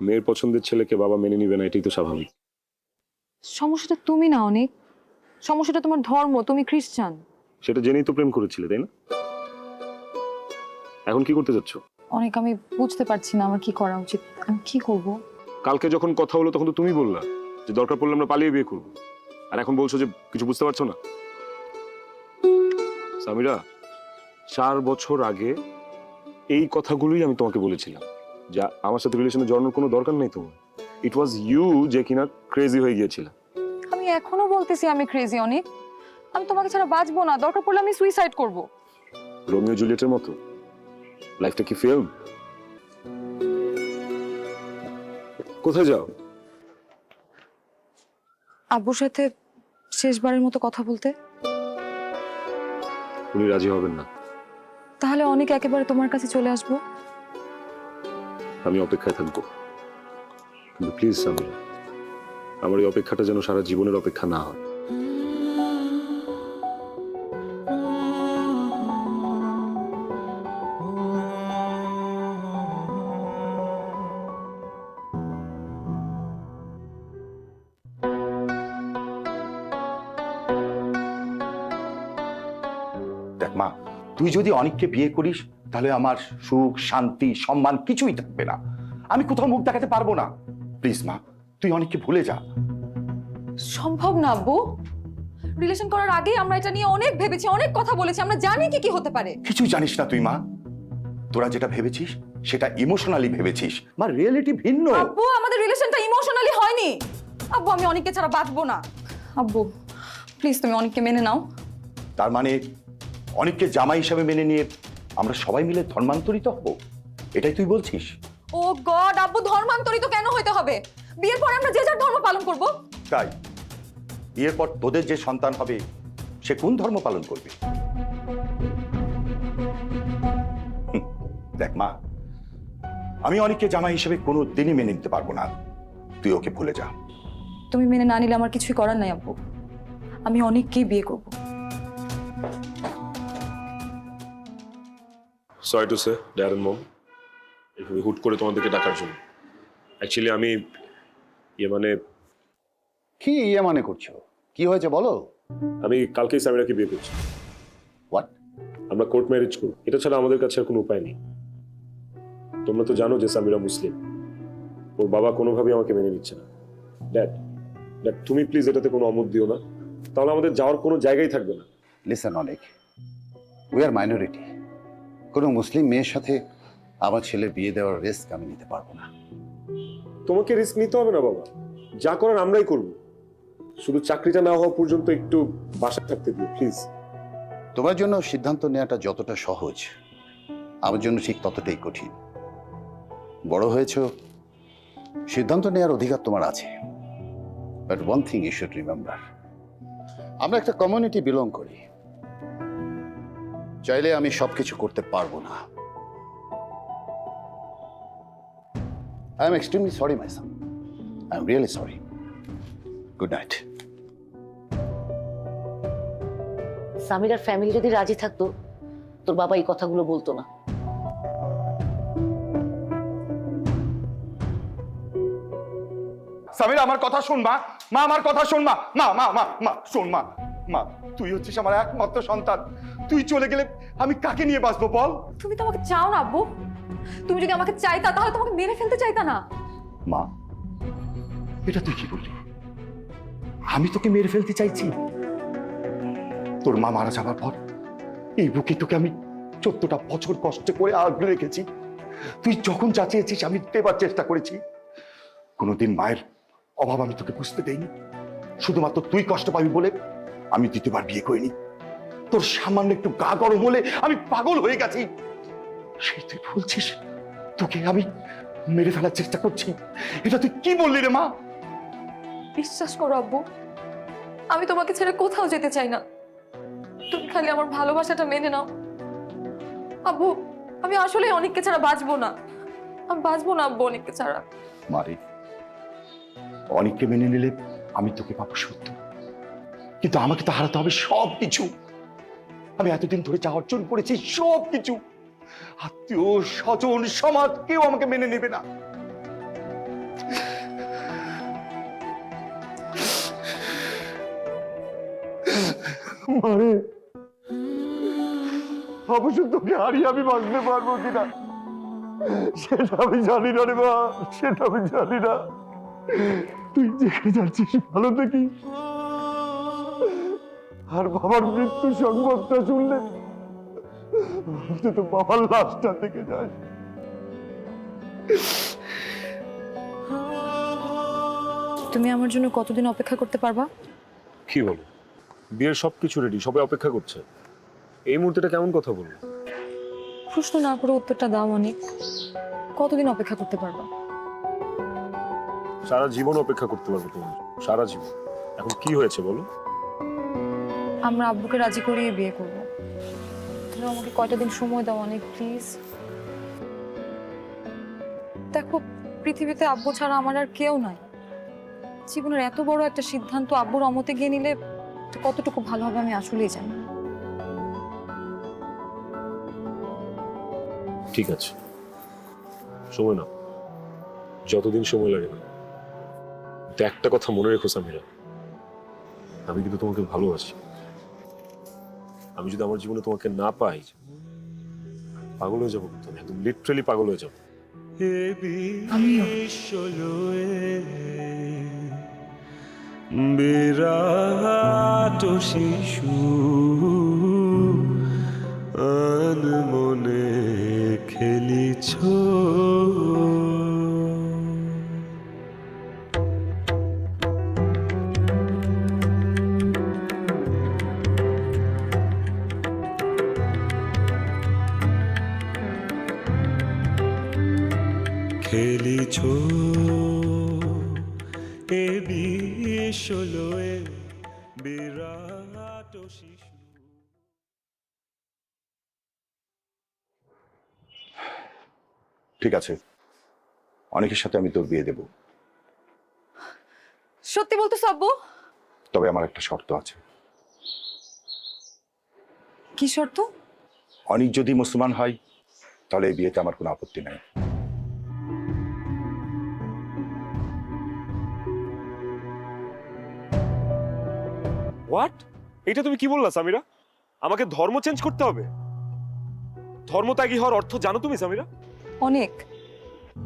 মেয়ের পছন্দের ছেলেকে বাবা মেনে নিবে না, এটাই তো স্বাভাবিক। সমস্যাটা তুমি না অনেক, সমস্যাটা তোমার ধর্ম, তুমি খ্রিস্টান। সেটা জেনেই তো প্রেম করেছিলে, তাই না? এখন কি করতে যাচ্ছ? অনেক, আমি বুঝতে পারছি না আমার কি করা উচিত, আমি কি করব। কালকে যখন কথা হলো তখন তো তুমি বললা যে দরকার পড়লে আমরা পালিয়ে বিয়ে করবো, আর এখন বলছো যে কিছু বুঝতে পারছো না। সামিরা, 4 বছর আগে এই কথাগুলোই আমি তোমাকে বলেছিলাম, যা আমার সাথে রিলেশনে জড়ানোর কোনো দরকার নেই তোমার। ইট ওয়াজ ইউ যে কিনা ক্রেজি হয়ে গিয়েছিল। আমি এখনো বলতেছি আমি ক্রেজি অনেক, আমি তোমাকে ছাড়া বাঁচবো না, দরকার পড়লে আমি সুইসাইড করব। রোমিও জুলিয়েটের মতো লাইফটা কি ফিল্ম? কোথায় যাও? আব্বুর সাথে শেষবারের মতো কথা বলতে। উনি রাজি হবেন না। তাহলে অনেক একেবারে তোমার কাছে চলে আসবো। আমি অপেক্ষায় থাকবো, কিন্তু প্লিজ সামিরা, আমার এই অপেক্ষাটা যেন সারা জীবনের অপেক্ষা না হয়। দেখ মা, তুই যদি অনিককে বিয়ে করিস তাহলে আমার সুখ শান্তি সম্মান কিছুই থাকবে না। আমি কোথাও মুখ দেখাতে পারবো না। প্লিজ মা, তুই অনিককে ভুলে যা। সম্ভব না আব্বু, রিলেশন করার আগেই আমরা এটা নিয়ে অনেক ভেবেছি, অনেক কথা বলেছি, আমরা জানি কি কি হতে পারে। কিছুই জানিস না তুই মা। তোরা যেটা ভেবেছিস সেটা ইমোশনালি ভেবেছিস, মা রিয়েলিটি ভিন্ন। আব্বু, আমাদের রিলেশনটা ইমোশনালি হয়নি। আব্বু, আমি অনেককে ছাড়া বাঁচবো না। আব্বু প্লিজ, তুমি অনেককে মেনে নাও। তার মানে অনিককে জামাই হিসাবে মেনে নিয়ে আমরা সবাই মিলে ধর্মান্তরিত হব, এটাই তুই বলছিস? ও গড আব্বু, ধর্মান্তরিত কেন হইতে হবে? বিয়ের পর আমরা যে যার ধর্ম পালন করব। তাই বিয়ের পর তোদের যে সন্তান হবে সে কোন ধর্ম পালন করবে? দেখ মা, আমি অনিককে জামাই হিসেবে কোনো দিনই মেনে নিতে পারবো না। তুই ওকে ভুলে যা। তুমি মেনে না নিলে আমার কিছুই করার নাই আব্বু, আমি অনেককেই বিয়ে করব। Sorry to say dad and mom, এভাবে হুট করে তোমাদেরকে ডাকার জন্য। অ্যাকচুয়ালি আমি মানে কি ইয়ে মানে করছো? কি হয়েছে বলো। আমি কালকেই সামিরাকে বিয়ে করছি। হোয়াট? আমরা কোর্ট ম্যারেজ করব, এটা ছাড়া আমাদের কাছে আর কোনো উপায় নেই। তোমরা তো জানো যে সামিরা মুসলিম, ওর বাবা কোনোভাবেই আমাকে মেনে নিচ্ছে না। ড্যাড, ড্যাড তুমি প্লিজ এটাতে কোনো অমত দিও না, তাহলে আমাদের যাওয়ার কোনো জায়গাই থাকবে না। লিসেন অনেক, উই আর মাইনরিটি। কোনো মুসলিম মেয়ের সাথে আমার ছেলের বিয়ে দেওয়ার রিস্ক আমি নিতে পারবো না। তোমাকে রিস্ক নিতে হবে না বাবা, যা করার আমরাই করব। শুধু চাকরিটা না হওয়া পর্যন্ত একটু বাসায় থাকতে দিও প্লিজ। তোমার জন্য সিদ্ধান্ত নেওয়াটা যতটা সহজ, আমার জন্য ঠিক ততটাই কঠিন। বড় হয়েছো, সিদ্ধান্ত নেওয়ার অধিকার তোমার আছে, but one thing you should remember, আমরা একটা কমিউনিটি বিলং করি। চাইলে আমি সবকিছু করতে পারবো না। I am extremely sorry my son, I am really sorry. Good night. সামিরার ফ্যামিলি যদি রাজি থাকতো তোর বাবা এই কথাগুলো বলতো না। সামিরা আমার কথা শোন মা, মা আমার কথা শোন মা, মা মা মা মা শোন মা, মা তুই হচ্ছিস আমার একমাত্র সন্তান। তুই চলে গেলে আমি কাকে নিয়ে বাঁচবো বল? তুমি তো আমাকে চাও না আব্বু, তুমি যদি আমাকে চাইতা তাহলে তোমাকে মেরে ফেলতে চাইতা না। মা, এটা তুই কি বললি? আমি তোকে মেরে ফেলতে চাইছি? তোর মা মারা যাবার পর এই বুকে তোকে আমি 14টা বছর কষ্ট করে আগলে রেখেছি। তুই যখন যা চেয়েছিস আমি দেবার চেষ্টা করেছি। কোনোদিন মায়ের অভাব আমি তোকে বুঝতে দেইনি। শুধুমাত্র তুই কষ্ট পাবি বলে আমি 2বার বিয়ে করিনি। তোর সামান্য একটু গা গরম হলে আমি পাগল হয়ে গেছি। সেই তুই বলছিস তোকে আমি মেরে ফেলার চেষ্টা করছি? এটা তুই কি বললি রে মা? বিশ্বাস করো আব্বু, আমি তোমাকে ছেড়ে কোথাও যেতে চাই না। তুমি খালি আমার ভালোবাসাটা মেনে নাও। আব্বু, আমি আসলে অনেককে ছাড়া বাঁচবো না, আমি বাঁচবো না আব্বু অনেককে ছাড়া। মারে, অনেককে মেনে নিলে আমি তোকে পাবো সত্য, কিন্তু আমাকে তো হারাতে হবে সবকিছু। আমি এতদিন ধরে যা অর্জন করেছি সবকিছু। আত্মীয় স্বজন সমাজ কেউ আমাকে মেনে নেবে না। মারে, অবশ্য তোকে হারিয়ে আমি বাঁচতে পারবো কিনা সেটা আমি জানি না রে মা, সেটা আমি জানি না। তুই যেখানে যাচ্ছিস ভালো থাকিস, আর বাবার মৃত্যু সংবাদটা শুনলে অন্তত বাবার লাশটা থেকে যায়। তুমি আমার জন্য কতদিন অপেক্ষা করতে পারবা? কি বলো, বিয়ের সবকিছু রেডি, সবাই অপেক্ষা করছে, এই মুহূর্তেটা কেমন কথা বলবো? প্রশ্ন না করে উত্তরটা দাও অনেক। কতদিন অপেক্ষা করতে পারবা? সারা জীবন অপেক্ষা করতে পারবো তোমার, সারা জীবন। এখন কি হয়েছে বলো? আমরা আব্বুকে রাজি করিয়ে বিয়ে করবো। তুমি আমাকে কয়টা দিন সময় দাও অনেক, প্লিজ। দেখো, পৃথিবীতে আব্বু ছাড়া আমার আর কেউ নাই। জীবনের এত বড় একটা সিদ্ধান্ত আব্বুর অমতে গিয়ে নিলে কতটুকু ভালো হবে আমি আসলেই জানি। ঠিক আছে, সময় নাও, যতদিন সময় লাগে না। কিন্তু একটা কথা মনে রেখো সামিরা, আমি কিন্তু তোমাকে ভালোবাসি। আমি যদি আমার জীবনে তোমাকে না পাই, পাগল হয়ে যাবো, কিন্তু একদম লিটারালি পাগল হয়ে যাবো। আমিও। বিরাট শিশু মনে খেলিছ। খেলিছ এ বিশ্বলয়ে বিরাট শিশু। ঠিক আছে, অনেকের সাথে আমি তোর বিয়ে দেব, সত্যি বলতেছো আব্বু? তবে আমার একটা শর্ত আছে। কি শর্ত? অনেক যদি মুসলমান হয় তাহলে এই বিয়েতে আমার কোনো আপত্তি নাই। হোয়াট? এটা তুমি কি বললা সামিরা? আমাকে ধর্ম চেঞ্জ করতে হবে? ধর্মত্যাগী হওয়ার অর্থ জানো তুমি সামিরা? অনেক।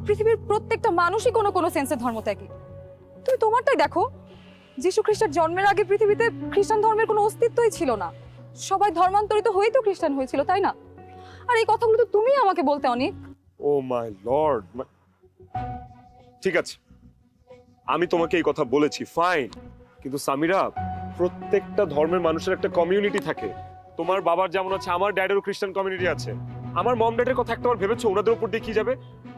পৃথিবীর প্রত্যেকটা মানুষই কোনো কোনো সেন্সে ধর্মত্যাগী। তুমি তোমারটাই দেখো, যীশু খ্রিস্টের জন্মের আগে পৃথিবীতে খ্রিস্টান ধর্মের কোনো অস্তিত্বই ছিল না। সবাই ধর্মান্তরিত হয়েই তো খ্রিস্টান হয়েছিল, তাই না? আর এই কথাগুলো তো তুমি আমাকে বলতে অনেক। ও মাই লর্ড। ঠিক আছে, আমি তোমাকে এই কথা বলেছি, ফাইন, কিন্তু সামিরা, প্রত্যেকটা ধর্মের মানুষের একটা কমিউনিটি থাকে। তোমার বাবার যেমন আছে, আমার ড্যাডেরও খ্রিস্টান কমিউনিটি আছে। আমার মম ড্যাডের কথা একটাবার ভেবেছো ওনাদের উপর দিয়ে কি যাবে?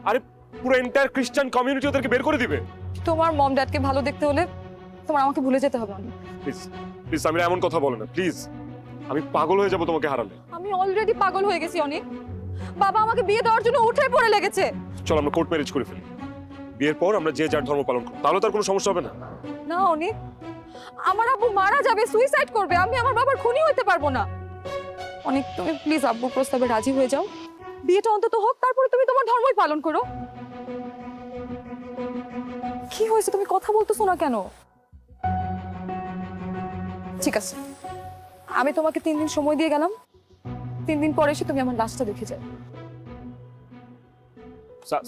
আরে পুরো এন্টায়ার খ্রিস্টান কমিউনিটি ওদেরকে বের করে দিবে। তোমার মম ড্যাডকে ভালো দেখতে হলে তোমার আমাকে ভুলে যেতে হবে অনেক। প্লিজ প্লিজ সামিরা, এমন কথা বলো না প্লিজ। আমি পাগল হয়ে যাব তোমাকে হারালে। আমি অলরেডি পাগল হয়ে গেছি অনেক। বাবা আমাকে বিয়ে দেওয়ার জন্য উঠে পড়ে লেগেছে। চলো আমরা কোর্ট ম্যারেজ করে ফেলি, বিয়ের পর আমরা যে যার ধর্ম পালন করব, তাহলে তার কোনো সমস্যা হবে না। না অনেক, আমার আব্বু মারা যাবে, সুইসাইড করবে, আমি আমার বাবার খুনি হইতে পারবো না। অনেক, তুমি প্লিজ আব্বুর প্রস্তাবে রাজি হয়ে যাও। বিয়েটা অন্তত হোক, তারপরে তুমি তোমার ধর্মই পালন করো। কি হয়েছে, তুমি কথা বলতেছো না কেন? ঠিক আছে, আমি তোমাকে 3 দিন সময় দিয়ে গেলাম। 3 দিন পরে এসে তুমি আমার লাশটা দেখে যাও।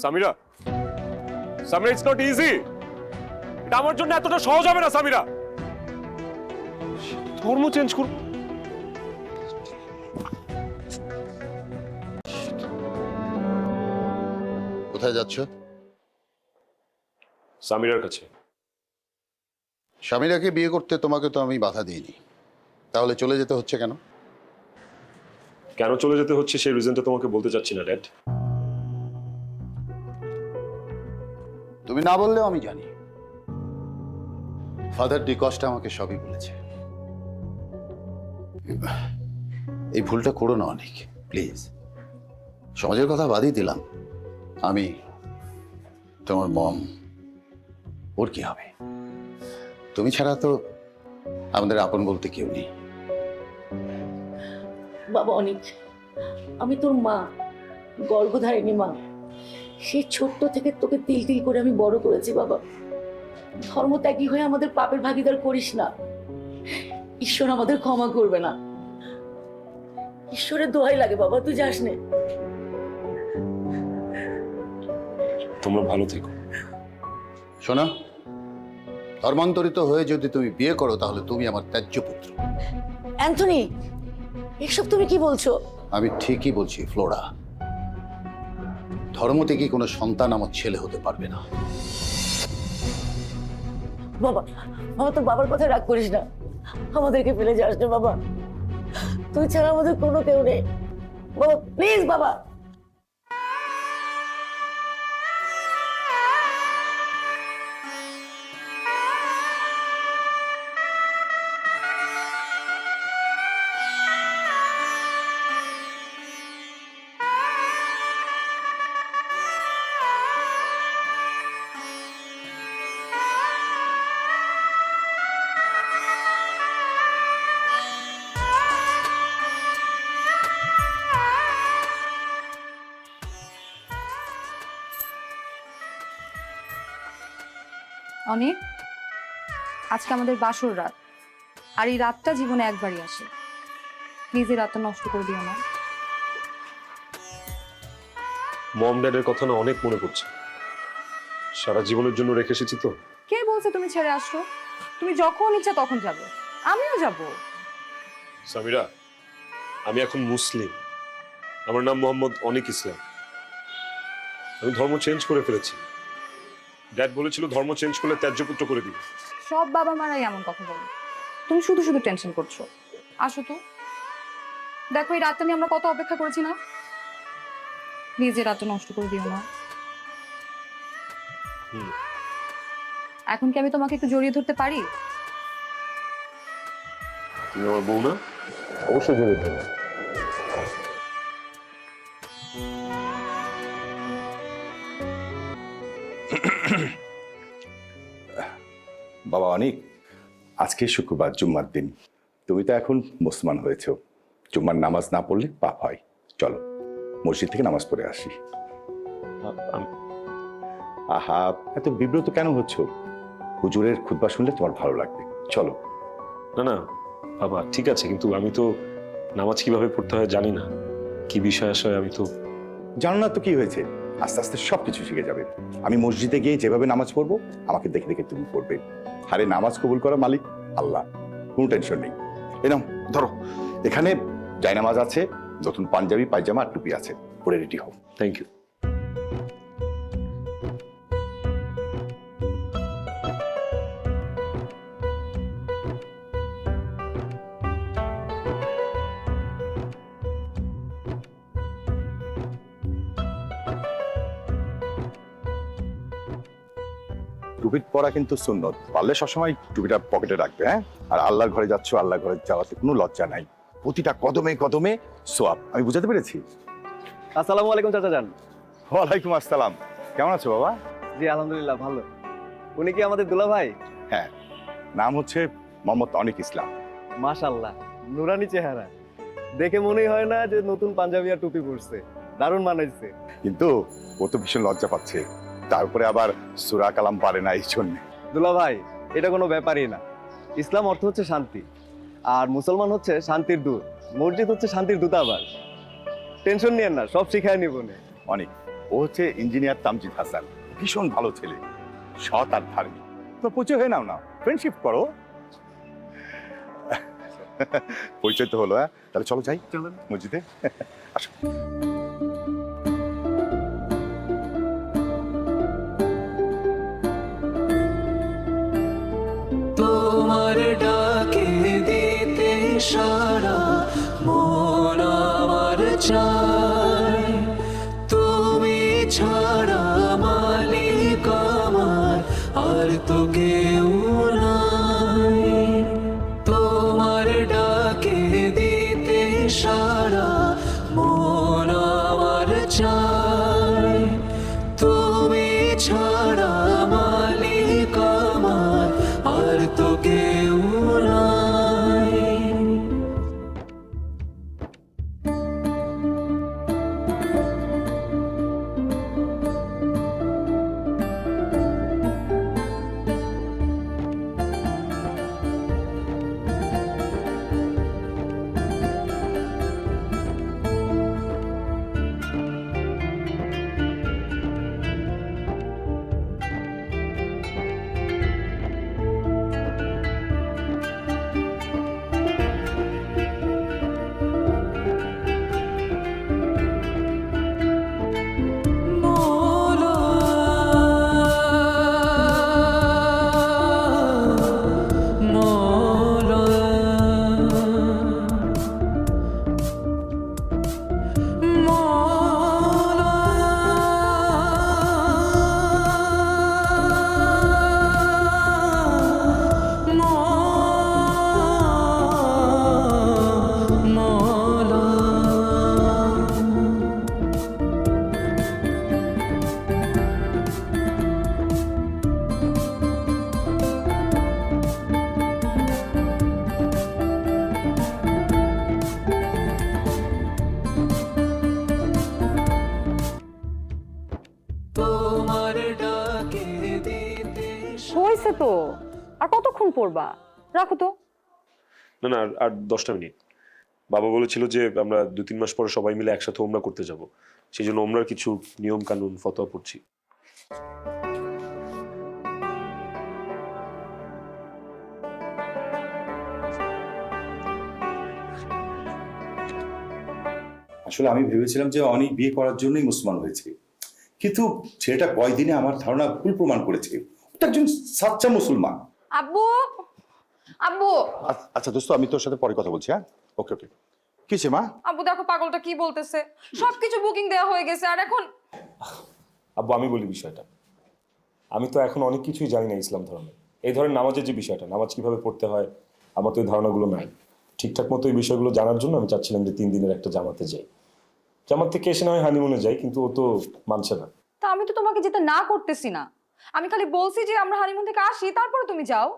Samira, Samira, it's not easy. এটা আমার জন্য এতটা সহজ হবে না সামিরা। ধর্ম চেঞ্জ করব? কোথায় যাচ্ছ? সামিরার কাছে। স্বামীরাকে বিয়ে করতে তোমাকে তো আমি বাধা দিইনি, তাহলে চলে যেতে হচ্ছে কেন? কেন চলে যেতে হচ্ছে সেই রিজনটা তোমাকে বলতে চাচ্ছি না ড্যাড। তুমি না বললেও আমি জানি। ফাদার ডিকস্টা আমাকে সবই বলেছে। এই ভুলটা করো না অনেক, প্লিজ। সমাজের কথা বাদই দিলাম, আমি, তোমার মম, ওর কি হবে? তুমি ছাড়া তো আমাদের আপন বলতে কেউ নেই। বাবা অনেক, আমি তোর মা, গর্ভধারিণী মা। সেই ছোট্ট থেকে তোকে তিল তিল করে আমি বড় করেছি বাবা। ধর্মত্যাগী হয়ে আমাদের পাপের ভাগিদার করিস না। ঈশ্বর আমাদের ক্ষমা করবে না। ঈশ্বরের দোহাই লাগে বাবা, তুই যাস নে। তোমরা ভালো থেকো। শোনো, ধর্মান্তরিত হয়ে যদি তুমি বিয়ে করো তাহলে তুমি আমার ত্যায্য পুত্র। অ্যান্থনি, এসব তুমি কি বলছো? আমি ঠিকই বলছি ফ্লোরা, ধর্ম থেকে কোনো সন্তান আমার ছেলে হতে পারবে না। বাবা, বাবা তোর বাবার কথা রাগ করিস না, আমাদেরকে ফেলে যাস না বাবা, তুই ছাড়া আমাদের কোনো কেউ নেই বাবা, প্লিজ বাবা। অনেক, আজকে আমাদের বাসর রাত, আর এই রাতটা জীবনে একবারই আসে। প্লিজ এই রাতটা নষ্ট করে দিও না। মম ড্যাডের কথা না অনেক মনে পড়ছে, সারা জীবনের জন্য রেখে এসেছি তো। কে বলছে তুমি ছেড়ে আসছো? তুমি যখন ইচ্ছা তখন যাবে, আমিও যাব। সামিরা, আমি এখন মুসলিম, আমার নাম মোহাম্মদ অনিক ইসলাম। আমি ধর্ম চেঞ্জ করে ফেলেছি। ড্যাড বলেছিল ধর্ম চেঞ্জ করলে ত্যায্য পুত্র করে দিবে। সব বাবা মারাই এমন কথা বলে, তুমি শুধু শুধু টেনশন করছো। আসো তো, দেখো এই রাতটা নিয়ে আমরা কত অপেক্ষা করেছি না। প্লিজ এই রাতটা নষ্ট করে দিও না। এখন কি আমি তোমাকে একটু জড়িয়ে ধরতে পারি? তুমি আমার বউ না? অবশ্যই জড়িয়ে ধরবে। বাবা অনেক, আজকে শুক্রবার, জুম্মার দিন। তুমি তো এখন মুসলমান হয়েছ, জুম্মার নামাজ না পড়লে পাপ হয়। চলো মসজিদ থেকে নামাজ পড়ে আসি। আহা, এত বিব্রত কেন হচ্ছ? হুজুরের খুতবা শুনলে তোমার ভালো লাগবে, চলো। না না বাবা, ঠিক আছে, কিন্তু আমি তো নামাজ কিভাবে পড়তে হয় জানি না, কি বিষয় আশয় আমি তো জানো না তো কি হয়েছে, আস্তে আস্তে সবকিছু শিখে যাবে। আমি মসজিদে গিয়ে যেভাবে নামাজ পড়বো, আমাকে দেখে দেখে তুমি পড়বে। আরে নামাজ কবুল করা মালিক আল্লাহ, কোনো টেনশন নেই। এই নাও ধরো, এখানে জায়নামাজ আছে, নতুন পাঞ্জাবি, পায়জামা আর টুপি আছে, পরে রেডি হও। Thank you. টুপি পরা কিন্তু সুন্নত, পারলে সবসময় টুপিটা পকেটে রাখবে, হ্যাঁ? আর আল্লাহর ঘরে যাচ্ছ, আল্লাহর ঘরে যাওয়াতে কোনো লজ্জা নাই, প্রতিটা কদমে কদমে সোয়াব। আমি বুঝাতে পেরেছি? আসসালামু আলাইকুম চাচা যান। ওয়ালাইকুম আসসালাম, কেমন আছো বাবা? জি আলহামদুলিল্লাহ ভালো। উনি কি আমাদের দুলা ভাই? হ্যাঁ, নাম হচ্ছে মোহাম্মদ অনিক ইসলাম। মাশাআল্লাহ, নুরানি চেহারা, দেখে মনেই হয় না যে নতুন পাঞ্জাবি আর টুপি পরছে, দারুণ মানাইছে। কিন্তু ও তো ভীষণ লজ্জা পাচ্ছে, তারপরে আবার সূরা কালাম পারে না, এই জন্য। দুলা ভাই, এটা কোনো ব্যাপারই না। ইসলাম অর্থ হচ্ছে শান্তি, আর মুসলমান হচ্ছে শান্তির দূত, মসজিদ হচ্ছে শান্তির দূতাবাস। টেনশন নিয়েন না, সব শিখায় নিব না। অনেক, ও হচ্ছে ইঞ্জিনিয়ার তামজিদ হাসান, ভীষণ ভালো ছেলে, সৎ আর ধার্মিক। তো পরিচয় হয়ে নাও না, ফ্রেন্ডশিপ করো। পরিচয় তো হলো, হ্যাঁ? তাহলে চলো যাই, চলুন মসজিদে। আসো। তোমার ডাকে দিতে সারা মন আমার চায়, তুমি ছাড়া মালিক আমার আর তো কেউ নাই। তোমার ডাকে দিতে সারা মন আমার চায়, তুমি ছাড়া মালিক আমার আর তো কেউ নাই। হয়েছে তো, আর কতক্ষণ পড়বা? রাখো তো। না না, আর 10টা মিনিট। বাবা বলেছিল যে আমরা 2-3 মাস পরে সবাই মিলে একসাথে ওমরা করতে যাব, সেই জন্য ওমরার কিছু নিয়ম কানুন ফতোয়া পড়ছি। আসলে আমি ভেবেছিলাম যে অনেক বিয়ে করার জন্যই মুসলমান হয়েছে, কিন্তু ছেলেটা কয়দিনে আমার ধারণা ভুল প্রমাণ করেছে। ওটা একজন সাচ্চা মুসলমান। আব্বু, আব্বু, আচ্ছা দোস্ত, আমি তোর সাথে পরে কথা বলছি। হ্যাঁ, ওকে ওকে। কিছে মা? আব্বু দেখো পাগলটা কি বলতেছে, সবকিছু বুকিং দেওয়া হয়ে গেছে আর এখন। আব্বু আমি বলি বিষয়টা, আমি তো এখন অনেক কিছুই জানি না ইসলাম ধর্মে। এই ধরনের নামাজের যে বিষয়টা, নামাজ কিভাবে পড়তে হয়, আমার তো এই ধারণাগুলো নাই। ঠিকঠাক মতো এই বিষয়গুলো জানার জন্য আমি চাচ্ছিলাম যে 3 দিনের একটা জামাতে যাই। জামাত থেকে এসে না হয় হানিমুনে যাই, কিন্তু ও তো মানছে না। তা আমি তো তোমাকে যেতে না করতেছি না, আমি খালি বলছি যে আমরা হানিমুন থেকে আসি তারপরে তুমি যাও।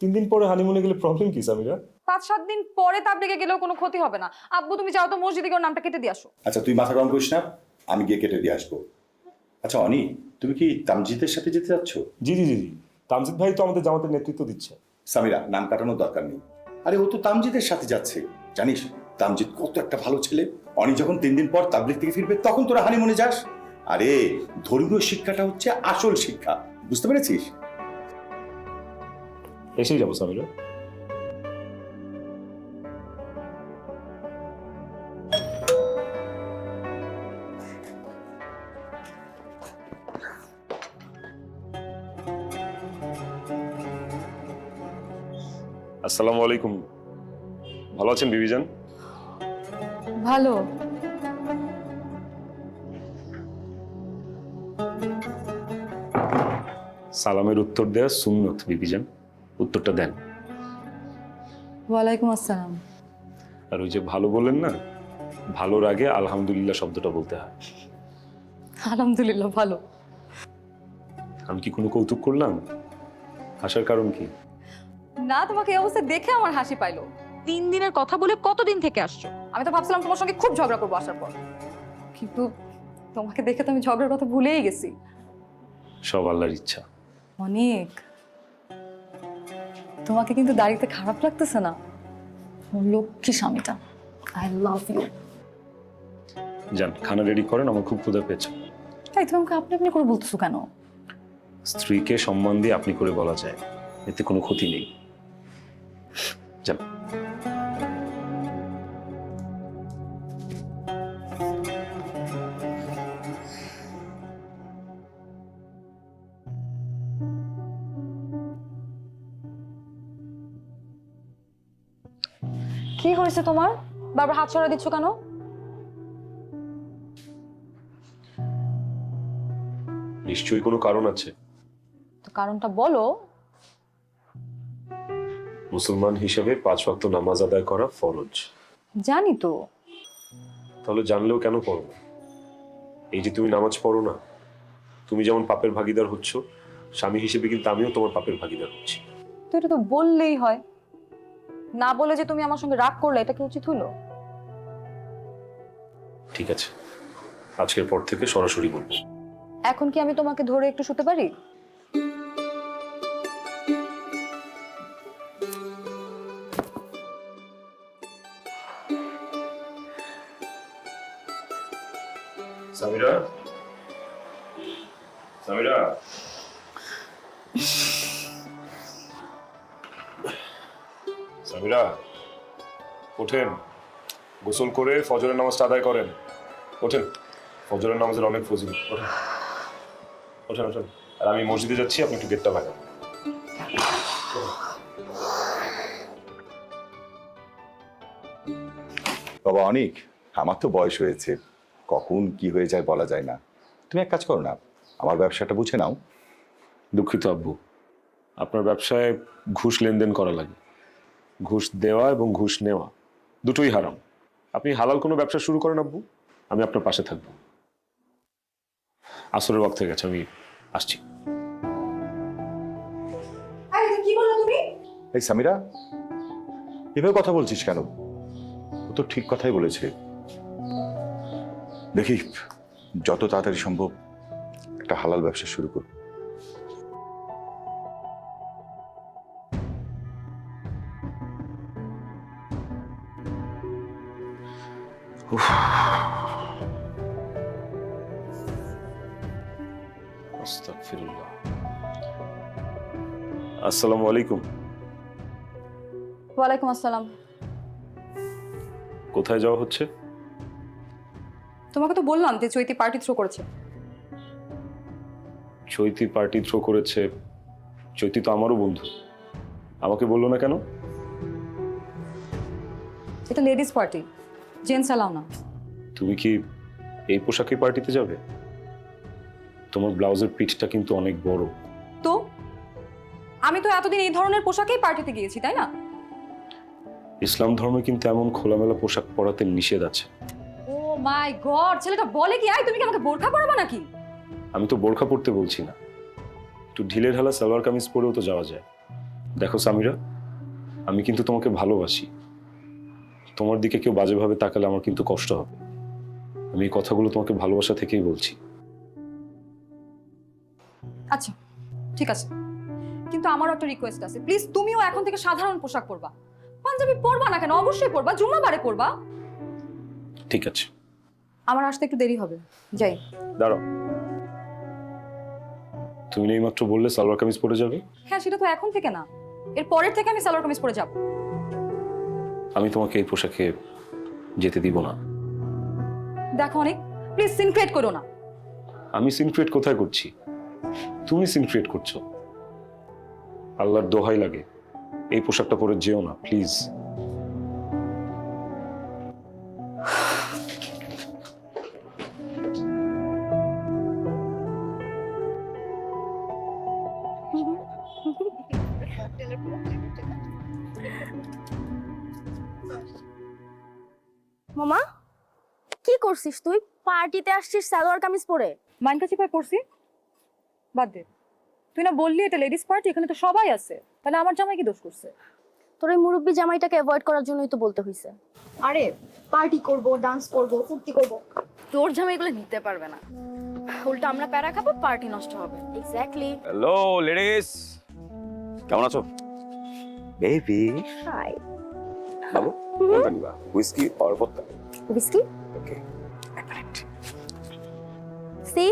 3 দিন পরে হানিমুনে গেলে প্রবলেম কি সামিরা? 5-7 দিন পরে তাবলিগে গেলেও কোনো ক্ষতি হবে না। আব্বু তুমি যাও তো, মসজিদে গিয়ে ওর নামটা কেটে দিয়ে আসো। আচ্ছা তুই মাথা গরম করিস না, আমি গিয়ে কেটে দিয়ে আসবো। আচ্ছা অনি, তুমি কি তামজিদের সাথে যেতে যাচ্ছ? জি জি জি জি, তামজিদ ভাই তো আমাদের জামাতের নেতৃত্ব দিচ্ছে। সামিরা, নাম কাটানোর দরকার নেই। আরে ও তো তামজিদের সাথে যাচ্ছে। জানিস তামজিদ কত একটা ভালো ছেলে। অনি যখন 3 দিন পর তাবলিগ থেকে ফিরবে তখন তোরা হানিমুনে যাস। আরে ধর্মীয় শিক্ষাটা হচ্ছে আসল শিক্ষা, বুঝতে পেরেছিস? এসেই যাবো সামিরা। আসসালামু আলাইকুম। ভালো আছেন বিবিজান? ভালো। সালামের উত্তর দেওয়া সুন্নত বিবিজান, উত্তরটা দেন। ওয়ালাইকুম আসসালাম। আর ওই যে ভালো বললেন না, ভালোর আগে আলহামদুলিল্লাহ শব্দটা বলতে হয়। আলহামদুলিল্লাহ ভালো। আমি কি কোনো কৌতুক করলাম? হাসার কারণ কি? না, তোমাকে এই অবস্থায় দেখে আমার হাসি পাইলো। 3 দিনের কথা বলে কতদিন থেকে আসছো? আমি তো ভাবছিলাম তোমার সঙ্গে খুব ঝগড়া করবো আসার পর, কিন্তু তোমাকে দেখে তো আমি ঝগড়ার কথা ভুলেই গেছি। সব আল্লাহর ইচ্ছা। অনেক। তোমাকে কিন্তু দাড়িতে খারাপ লাগতেছে না? লক্ষ্মী স্বামীটা। I love you. যান খানা রেডি করেন, আমার খুব ক্ষুধা পেয়েছে। তাই তুমি আমাকে আপনি আপনি করে বলতেছো কেন? স্ত্রীকে সম্মান দিয়ে আপনি করে বলা যায়, এতে কোনো ক্ষতি নেই। যান। কি হয়েছে তোমার? বারবার হাত ছড়া দিচ্ছ কেন? নিশ্চয়ই কোনো কারণ আছে। তো কারণটা বলো। মুসলমান হিসেবে 5 ওয়াক্ত নামাজ আদায় করা ফরজ। জানি তো। তাহলে জানলেও কেন পড়ো না? এই যে তুমি নামাজ পড়ো না, তুমি যেমন পাপের ভাগিদার হচ্ছ, স্বামী হিসেবে কিন্তু আমিও তোমার পাপের ভাগিদার হচ্ছি। তো এটা তো বললেই হয়, না বলে যে তুমি আমার সঙ্গে রাগ করলে এটা কি উচিত হলো? ঠিক আছে, আজকের পর থেকে সরাসরি বলবো। এখন কি আমি তোমাকে ধরে একটু শুতে পারি? সামিরা, সামিরা, সামিরা, ওঠেন। গোসল করে ফজরের নামাজটা আদায় করেন। ওঠেন, ফজরের নামাজের অনেক ফজিলত। ওঠেন ওঠেন ওঠেন। আর আমি মসজিদে যাচ্ছি, আপনি একটু গেটটা লাগান। বাবা অনেক, আমার তো বয়স হয়েছে, কখন কি হয়ে যায় বলা যায় না। তুমি এক কাজ করো না, আমার ব্যবসাটা বুঝে নাও। দুঃখিত আব্বু, আপনার ব্যবসায় ঘুষ লেনদেন করা লাগে। ঘুষ দেওয়া এবং ঘুষ নেওয়া দুটোই হারাম। আপনি হালাল কোনো ব্যবসা শুরু করেন আব্বু, আমি আপনার পাশে থাকবো। আসরের ওয়াক্ত হয়ে গেছে, আমি আসছি। কি বললো তুমি? এই সামিরা, এভাবে কথা বলছিস কেন? ও তো ঠিক কথাই বলেছে। দেখি যত তাড়াতাড়ি সম্ভব একটা হালাল ব্যবসা শুরু কর। আস্তাগফিরুল্লাহ। আসসালামু আলাইকুম। ওয়ালাইকুম আসসালাম। কোথায় যাওয়া হচ্ছে? তোমাকে তো বললাম যে চৈতি পার্টি থ্রো করেছে। চৈতি পার্টি থ্রো করেছে? চৈতি তো আমারও বন্ধু, আমাকে বললো না কেন? এটা লেডিস পার্টি, জেন্টস অ্যালাউ না। তুমি কি এই পোশাকে পার্টিতে যাবে? তোমার ব্লাউজের পিঠটা কিন্তু অনেক বড়। তো আমি তো এতদিন এই ধরনের পোশাকেই পার্টিতে গিয়েছি, তাই না? ইসলাম ধর্মে কিন্তু এমন খোলামেলা পোশাক পরাতে নিষেধ আছে। ও মাই গড, ছেলেটা বলে কি? তুমি কি আমাকে বোরখা পরাবা নাকি? আমি তো বোরখা পরতে বলছি না, একটু ঢিলে ঢালা সালোয়ার কামিজ পরেও তো যাওয়া যায়। দেখো সামিরা, আমি কিন্তু তোমাকে ভালোবাসি। তোমার দিকে কেউ বাজেভাবে তাকালে আমার কিন্তু কষ্ট হবে। আমি এই কথাগুলো তোমাকে ভালোবাসা থেকেই বলছি। আচ্ছা ঠিক আছে, কিন্তু আমারও একটা রিকোয়েস্ট আছে, প্লিজ তুমিও এখন থেকে সাধারণ পোশাক পরবা। পাঞ্জাবি পরবা না কেন? অবশ্যই পরবা, জুম্মাবারে পরবা। ঠিক আছে। আমার আসতে একটু দেরি হবে, যাই। দাঁড়াও, তুমি এইমাত্র বললে সালোয়ার কামিজ পরে যাবে। হ্যাঁ, সেটা তো এখন থেকে না, এর পরের থেকে আমি সালোয়ার কামিজ পরে যাব। আমি তোমাকে এই পোশাকে যেতে দিব না। দেখো অনেক, প্লিজ সিন ক্রিয়েট করো না। আমি সিন ক্রিয়েট কোথায় করছি? তুমি সিন ক্রিয়েট করছো। আল্লাহর দোহাই লাগে, এই পোশাকটা পরে যেও না প্লিজ। মামা কি করছিস তুই? পার্টিতে আসছিস সালোয়ার কামিজ পরে? মাইনকা চিপায় পড়ছি, বাদ দে। তুই না বললি এটা লেডিস পার্টি, এখানে তো সবাই আছে, তাহলে আমার জামাই কি দোষ করছে? তোর এই মুরব্বি জামাইটাকে অ্যাভয়েড করার জন্যই তো বলতে হইছে। আরে পার্টি করব, ডান্স করব, ফুর্তি করব, তোর জামাইগুলো নিতে পারবে না। উল্টো আমরা প্যারা খাবো, পার্টি নষ্ট হবে। এক্স্যাক্টলি। হ্যালো লেডিস, কেমন আছো? Baby hi. বাবু, কোনটা নিবা? Whisky or vodka? Whisky. Okay, এক minute. See,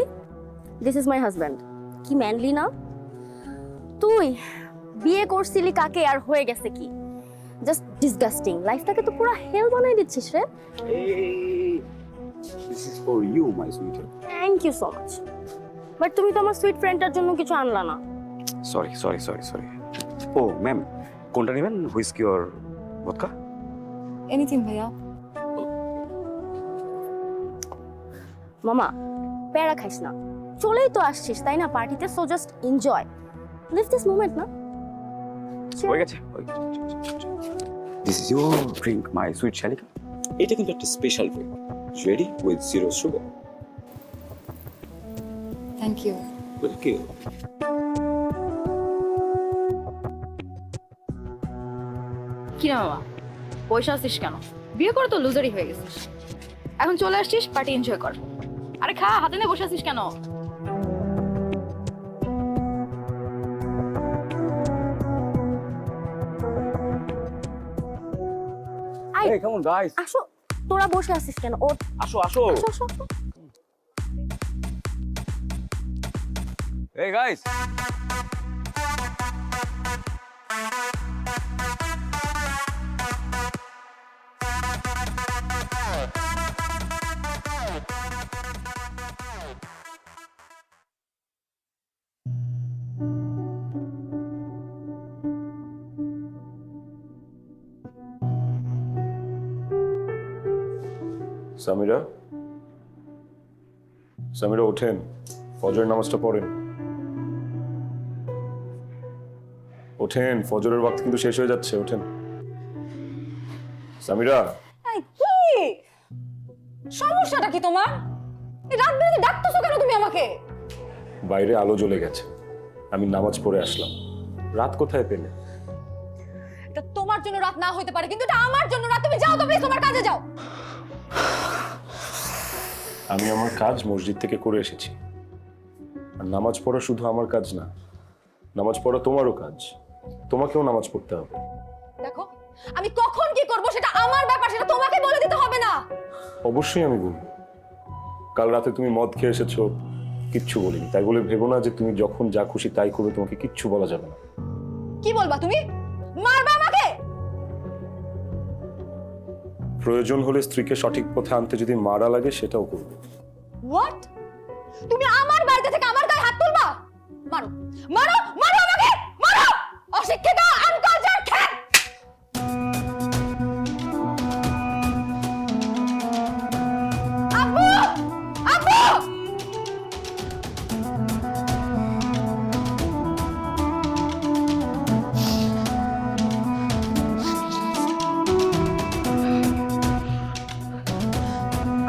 this is my husband. কি ম্যানলি না? তুই বিয়ে করছিলি কাকে আর হয়ে গেছে কি? Just disgusting. লাইফটাকে তো পুরো হেল বানাই দিচ্ছিস রে। Hey, this is for you, my sweetheart. Thank you so much. But তুমি তো আমার সুইট ফ্রেন্ডটার জন্য কিছু আনলা না। সরি। ও ম্যাম, কোনটা নেবেন? Whisky or vodka? এনিথিং ভাইয়া। মামা প্যারা খাইস না, চলেই তো আসছিস তাই না পার্টিতে, so just enjoy, live this moment না। হয়ে গেছে। This is your drink, my sweet শালিকা। এটা কিন্তু একটা special drink, ready with zero sugar. Thank you. Okay. কি না বাবা, পয়সা আসছিস কেন? বিয়ে করে তো লুজারই হয়ে গেছিস, এখন চলে আসছিস পার্টি এনজয় কর। আরে খা, হাতে নিয়ে বসে আছিস কেন? Hey, come on guys. আসো, তোরা বসে আছিস কেন? ও আসো। আসো, আসো। Hey guys. সামিরা, সামিরা ওঠেন, ফজরের নামাজটা পড়েন। ওঠেন, ফজরের ওয়াক্ত কিন্তু শেষ হয়ে যাচ্ছে, ওঠেন। সামিরা, কি সমস্যাটা কি তোমার? এই রাত বিরাতে ডাকতেছো কেন তুমি আমাকে? বাইরে আলো জ্বলে গেছে, আমি নামাজ পড়ে আসলাম। রাত কোথায় পেলে? এটা তোমার জন্য রাত না হইতে পারে, কিন্তু এটা আমার জন্য রাত। তুমি যাও তো প্লিজ, তোমার কাজে যাও। আমি আমার কাজ মসজিদ থেকে করে এসেছি, আর নামাজ পড়া শুধু আমার কাজ না, নামাজ পড়া তোমারও কাজ। তোমাকেও নামাজ পড়তে হবে। দেখো, আমি কখন কি করব সেটা আমার ব্যাপার, সেটা তোমাকে বলে দিতে হবে না। অবশ্যই আমি বলবো। কাল রাতে তুমি মদ খেয়ে এসেছো, কিচ্ছু বলিনি, তাই বলে ভেবো না যে তুমি যখন যা খুশি তাই করবে, তোমাকে কিচ্ছু বলা যাবে না। কি বলবা তুমি? মারবা আমাকে? প্রয়োজন হলে স্ত্রীকে সঠিক পথে আনতে যদি মারা লাগে সেটাও করবে। হোয়াট? তুমি আমার বাড়িতে থেকে আমার গায়ে হাত তুলবা? মারো মারো মারো আমাকে, মারো! অশিক্ষিত, আনকালচার খ্যাত! আব্বু! আব্বু!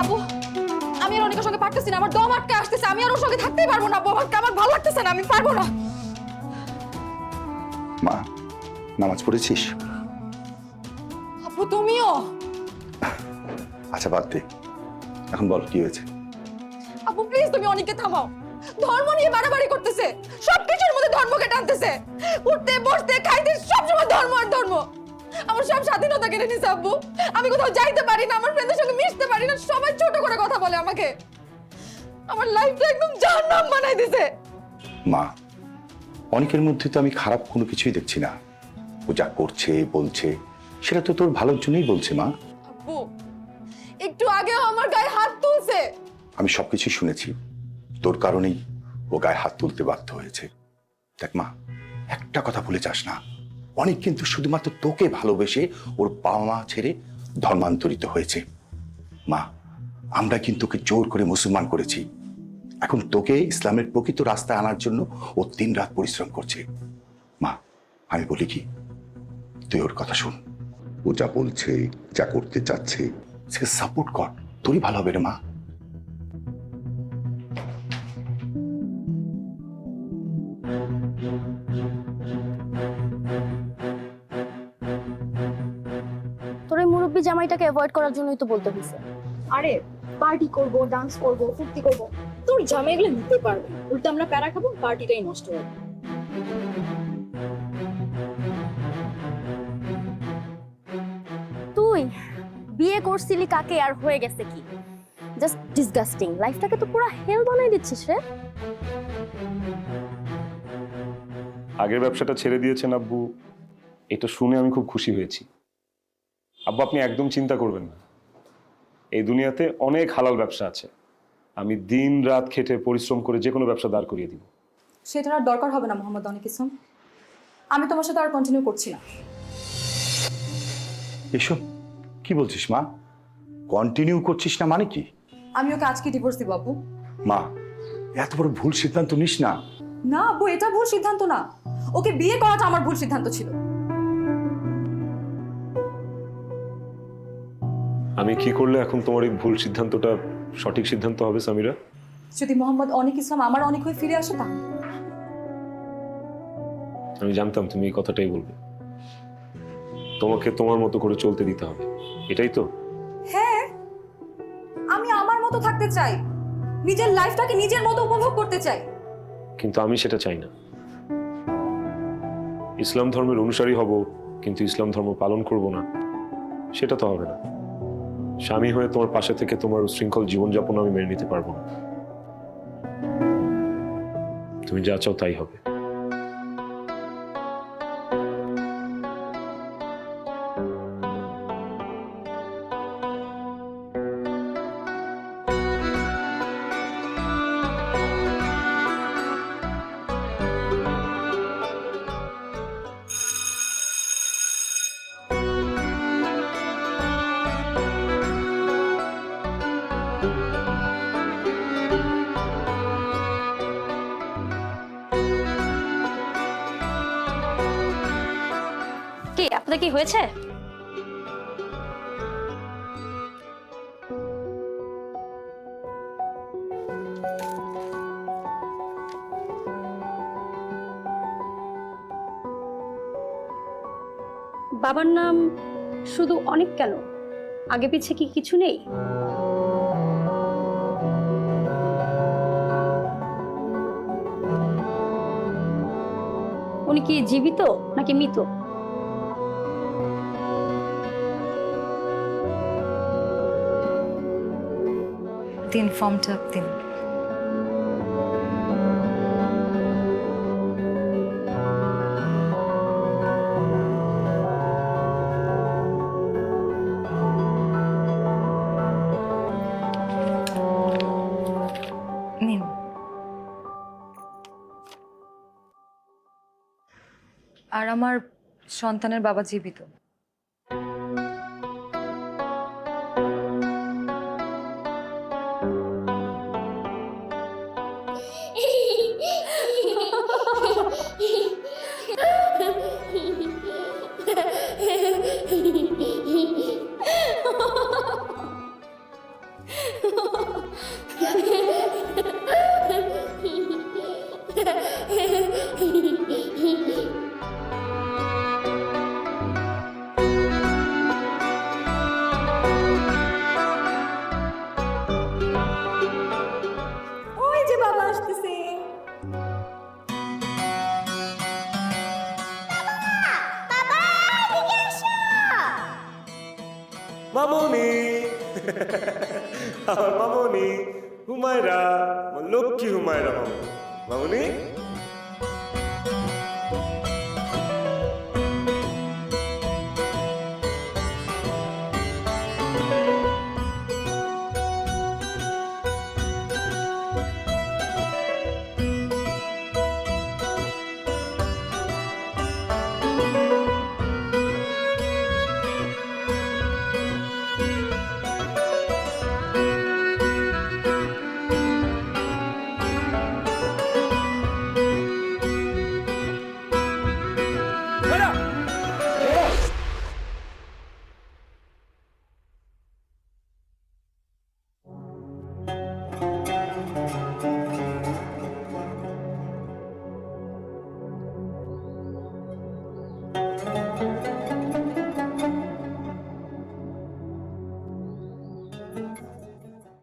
আব্বু, আমি আর অনেকের সঙ্গে পারতেছি না, আমার দম আটকে আসতেছে, আমি আর ওর সঙ্গে থাকতেই পারবো না। আব্বু, আমার ভালো লাগতেছে না, আমি পারবো না। মা, নামাজ পড়েছিস? আব্বু তুমিও? আচ্ছা বাদ দে, এখন বল কি হয়েছে। আব্বু প্লিজ তুমি অনেককে থামাও। ধর্ম নিয়ে বাড়াবাড়ি করতেছে, সবকিছুর মধ্যে ধর্মকে টানতেছে। উঠতে বসতে খাইতে সবসময় ধর্ম আর ধর্ম। আমার সব স্বাধীনতা কেড়ে নিছে আব্বু। আমি কোথাও যাইতে পারি না, আমার ফ্রেন্ডের সঙ্গে মিশতে পারি না, সবাই ছোট করে কথা বলে আমাকে। আমার লাইফটা একদম জাহান্নাম বানাই দিছে। মা, অনেকের মধ্যে তো আমি খারাপ কোনো কিছুই দেখছি না। ও যা করছে বলছে সেটা তো তোর ভালোর জন্যই বলছে মা। আব্বু একটু আগেও আমার গায়ে হাত তুলছে। আমি সবকিছু শুনেছি, তোর কারণেই ও গায়ে হাত তুলতে বাধ্য হয়েছে। দেখ মা, একটা কথা ভুলে যাস না, অনেক কিন্তু শুধুমাত্র তোকে ভালোবেসে ওর বাবা মা ছেড়ে ধর্মান্তরিত হয়েছে। মা, আমরা কিন্তু ওকে জোর করে মুসলমান করেছি। এখন তোকে ইসলামের প্রকৃত রাস্তায় আনার জন্য ও দিনরাত পরিশ্রম করছে। মা, আমি বলি কি, তুই ওর কথা শুন। ও যা বলছে, যা করতে চাচ্ছে, সে সাপোর্ট কর, তোরই ভালো হবে রে মা। তোর এই মুরব্বী জামাইটাকে অ্যাভয়েড করার জন্যই তো বলতে হয়েছে। আরে পার্টি করব, ডান্স করব, ফুর্তি করব, তোর জামাই এগুলো নিতে পারবে, উল্টো আমরা প্যারা খাবো, পার্টিটাই নষ্ট হবে। তুই বিয়ে করছিলি কাকে আর হয়ে গেছে কি? Just disgusting. লাইফটাকে তো পুরো হেল বানাই দিচ্ছিস রে। আগের ব্যবসাটা ছেড়ে দিয়েছেন আব্বু, এটা শুনে আমি খুব খুশি হয়েছি। আব্বু আপনি একদম চিন্তা করবেন না, এই দুনিয়াতে অনেক হালাল ব্যবসা আছে। আমি দিন রাত খেটে পরিশ্রম করে যে কোনো ব্যবসা দাঁড় করিয়ে দিব। সেটার আর দরকার হবে না মোহাম্মদ অনিক ইসলাম। আমি তোমার সাথে আর কন্টিনিউ করছি না। এসব কি বলছিস মা? কন্টিনিউ করছিস না মানে কি? আমি ওকে আজকে ডিভোর্স দিব আব্বু। মা, এত বড় ভুল সিদ্ধান্ত নিস না। না আব্বু, এটা ভুল সিদ্ধান্ত না। ওকে বিয়ে করাটা আমার ভুল সিদ্ধান্ত ছিল। আমি কি করলে এখন তোমার এই ভুল সিদ্ধান্তটা সঠিক সিদ্ধান্ত হবে সামিরা? যদি মোহাম্মদ অনিক ইসলাম আমার অনেক হয়ে ফিরে আসে তা। আমি জানতাম তুমি এই কথাটাই বলবে। তোমাকে তোমার মতো করে চলতে দিতে হবে, এটাই তো? হ্যাঁ, আমি আমার মতো থাকতে চাই, নিজের লাইফটাকে নিজের মতো উপভোগ করতে চাই। কিন্তু আমি সেটা চাই না। ইসলাম ধর্মের অনুসারী হব, কিন্তু ইসলাম ধর্ম পালন করব না, সেটা তো হবে না। স্বামী হয়ে তোমার পাশে থেকে তোমার উশৃঙ্খল জীবনযাপন আমি মেনে নিতে পারবো না। তুমি যা চাও তাই হবে। কি আপনাদের কি হয়েছে? বাবার নাম শুধু অনেক কেন? আগে পিছে কি কিছু নেই? উনি কি জীবিত নাকি মৃত? দিন ফর্মটা দিন। নিন। আর আমার সন্তানের বাবা জীবিত। ওই যে বাবা আসতেছে। মামুনি আমার মামুনি হুমায়রা, আমার লক্ষ্মী হুমায়রা মামুনি। মামুনি